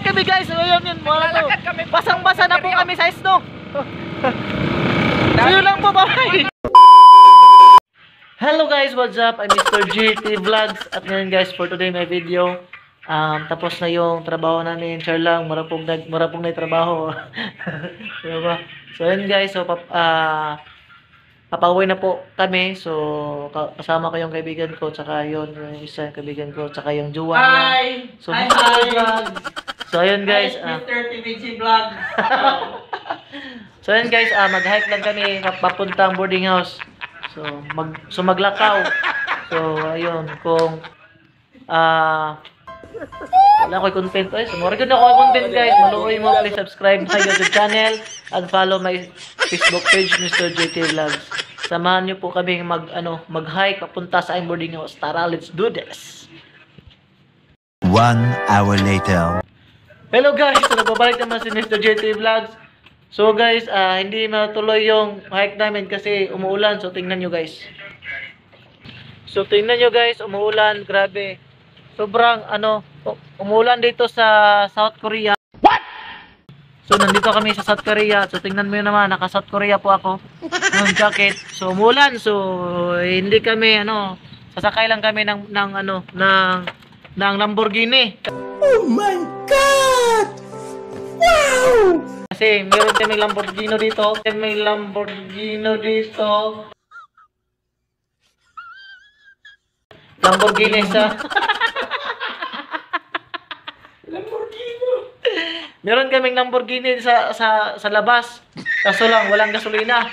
Nag-hike kami guys. So yun yun. Basang-basa na po kami sa snow. So yun lang po, bye. Hello guys, what's up? I'm Mr. GT Vlogs. At ngayon guys, for today may video. Tapos na yung trabaho namin. Char lang, marapong na yung trabaho. Diba? So yun guys, so papauwi na po kami. So kasama ko yung kaibigan ko, tsaka yung isa yung kaibigan ko, tsaka yung jowa niya. Hi! So, Hi! So ayun guys, Mr. TVG Vlog. so ayun guys, mag-hike lang kami papuntang boarding house. So maglakaw. So ayun, kung wala ko'y content so mura gyud ako content guys, maluoy mo, please subscribe sa YouTube channel and follow my Facebook page Mr. JT Vlogs. Samahan niyo po kami mag-hike papunta sa aming boarding house. Tara, let's do this. 1 hour later. Hello guys, so nagbabalik naman si Mr. JT Vlogs. So guys, hindi matuloy yung hike namin kasi umuulan. So tingnan nyo guys. So tingnan nyo guys, umuulan, grabe. Sobrang umuulan dito sa South Korea. What? So nandito kami sa South Korea. So tingnan mo yun naman, naka South Korea po ako. Ng jacket. So umuulan. So hindi kami sasakay lang kami ng Lamborghini. Oh my God! Wow! Kasi meron kaming Lamborghini dito. May Lamborghini dito. Lamborghini sa Lamborghini. Meron kaming Lamborghini sa labas. Kaso lang walang gasolina.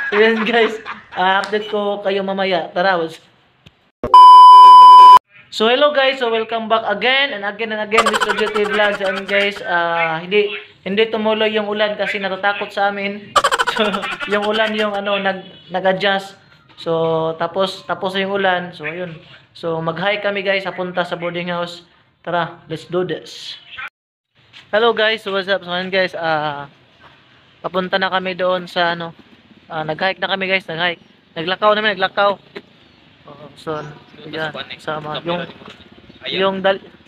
So yun guys, update ko kayo mamaya. Tara, so hello guys, so welcome back again and again Mr. JT Vlogs. And guys, hindi tumuloy yung ulan kasi natatakot sa amin. So yung ulan yung nag-adjust. So tapos yung ulan. So ayun. So mag-hike kami guys papunta sa boarding house. Tara, let's do this. Hello guys, so what's up? So ayun guys, papunta na kami doon sa nag-hike na kami guys, nag-hike. Naglakaw. So yan, sama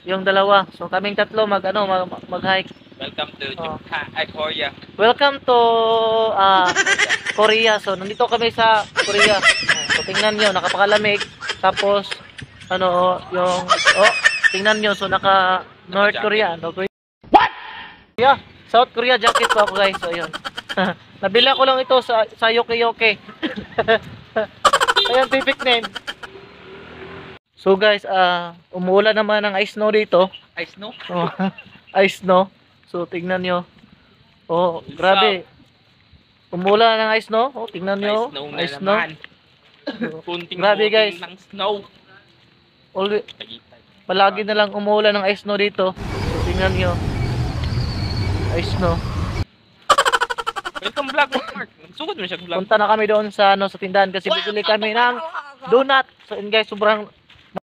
yung dalawa. So kaming tatlo mag-hike. Welcome to Korea. Welcome to Korea. So nandito kami sa Korea. So tingnan niyo, nakapakalamig. Tapos tingnan niyo, so naka North Korea, What? Yeah, South Korea jacket po ako guys. So ayun. Nabila ko lang ito sa Yoke. Ayan, typic name. So guys, umuulan naman ng ice snow dito. Ice snow? Oh, ice snow. So tingnan nyo. Oh, grabe. Umuulan ng ice snow. Oh, tingnan nyo. Ice snow. Grabe guys. Ng snow. Palagi na lang umuulan ng ice snow dito. So tingnan nyo. Ice snow. Welcome vlog, Mark. Sugod mo siya vlog. Punta na kami doon sa tindahan kasi bibili kami ng donut. So guys, sobrang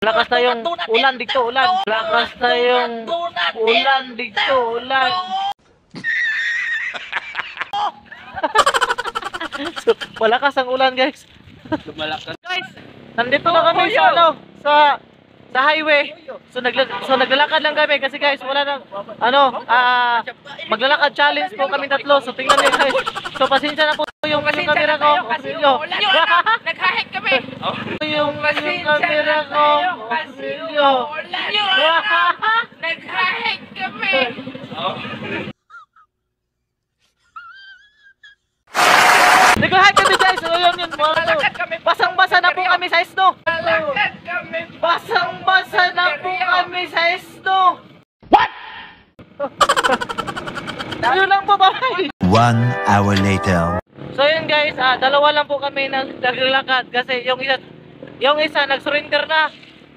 malakas na yung ulan dito, Malakas na yung ulan dito, So, malakas ang ulan, guys. Guys, nandito na kami sa highway. So naglalakad lang kami kasi guys, wala nang maglalakad challenge po kami tatlo. So tingnan niyo guys. So pasensya na po yung camera ko. Nag-hike kami. Yung camera ko. Nag-hike kami. Nag-hike kami guys. So yun. Basang-basa na po kami sa snow. Basang-basa na po kami sa snow. What? Yun lang po, bye. 1 hour later. So yun guys, dalawa lang po kami naglalakad kasi yung isa nag-surrender na.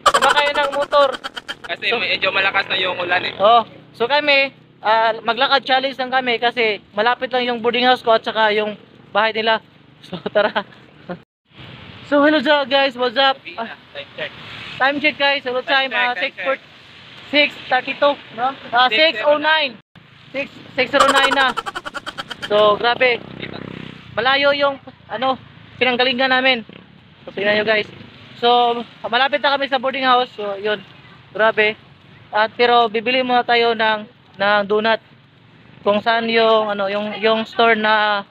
Sumakay ng motor. Kasi medyo malakas na yung ulan eh. Oh, so kami maglakad challenge lang kami kasi malapit lang yung boarding house ko at saka yung bahay nila. So tara. So hello guys, what's up? Time check guys, hello time 6:32, no? 6:09. 6:09 na. So grabe. Malayo yung pinanggalingan namin. So tingnan nyo guys. So malapit na kami sa boarding house. So yun. Grabe. At pero bibili muna tayo ng donut. Kung saan yung ano, yung store na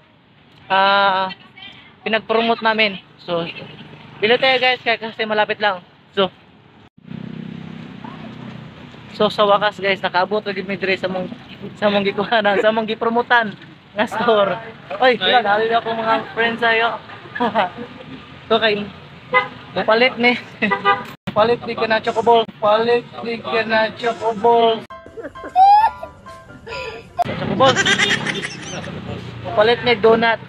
pinag-promote namin. So, bili tayo guys kasi malapit lang. So sa wakas guys, nakaabot na gid mi dire sa mong gikuhanan, sa mong gipromotan nga store. Oy, wala dali ako mga friends ayo. So kay palit ni. Palit ni kana chocoball. Palit ni kana chocoball. Chocoball. Palit ni donut.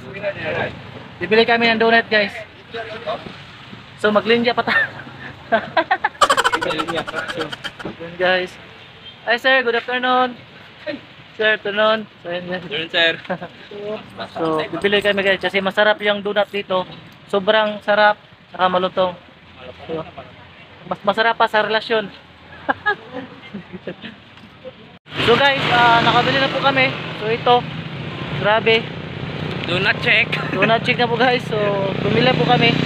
Bibili kami ng donut guys. So maglinja pa ta. Yun guys. Hi sir, good afternoon. Sir, afternoon. So, Yun, sir. so bibili kami guys kasi masarap yung donut dito. Sobrang sarap, saka malutong. So, mas masarap pa sa relasyon. So guys, nakabili na po kami. So ito, grabe. Donut check. Donut check na po guys. So bumili po kami.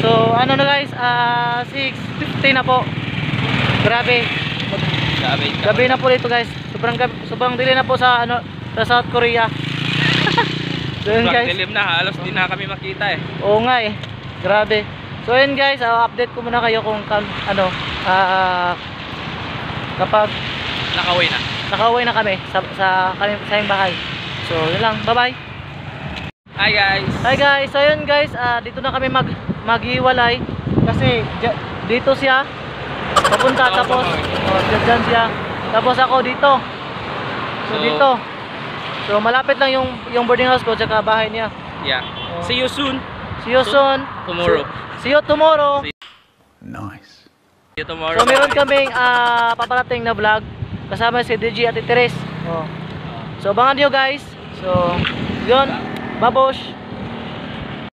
So ano na guys, 6:50 na po. Grabe. Gabi na po dito guys. Sobrang dili na po sa sa South Korea. So yun guys. Dilim na, halos di na kami makita eh. Oo nga eh. Grabe. So yun guys, update ko muna kayo kung kapag nakauwi na kami sa aming bahay. So yun lang. Bye-bye. Hi guys. Hi guys. So yun guys, dito na kami maghiwalay kasi dito siya papunta tapos dyan siya. Tapos ako dito. So dito. So malapit lang yung boarding house ko tsaka bahay niya. Yeah. See you soon. See you soon. Tomorrow. See you tomorrow. Nice. See you tomorrow. So meron kaming paparating na vlog kasama si DJ at Teres. So abangan nyo guys. So yun. Babosh.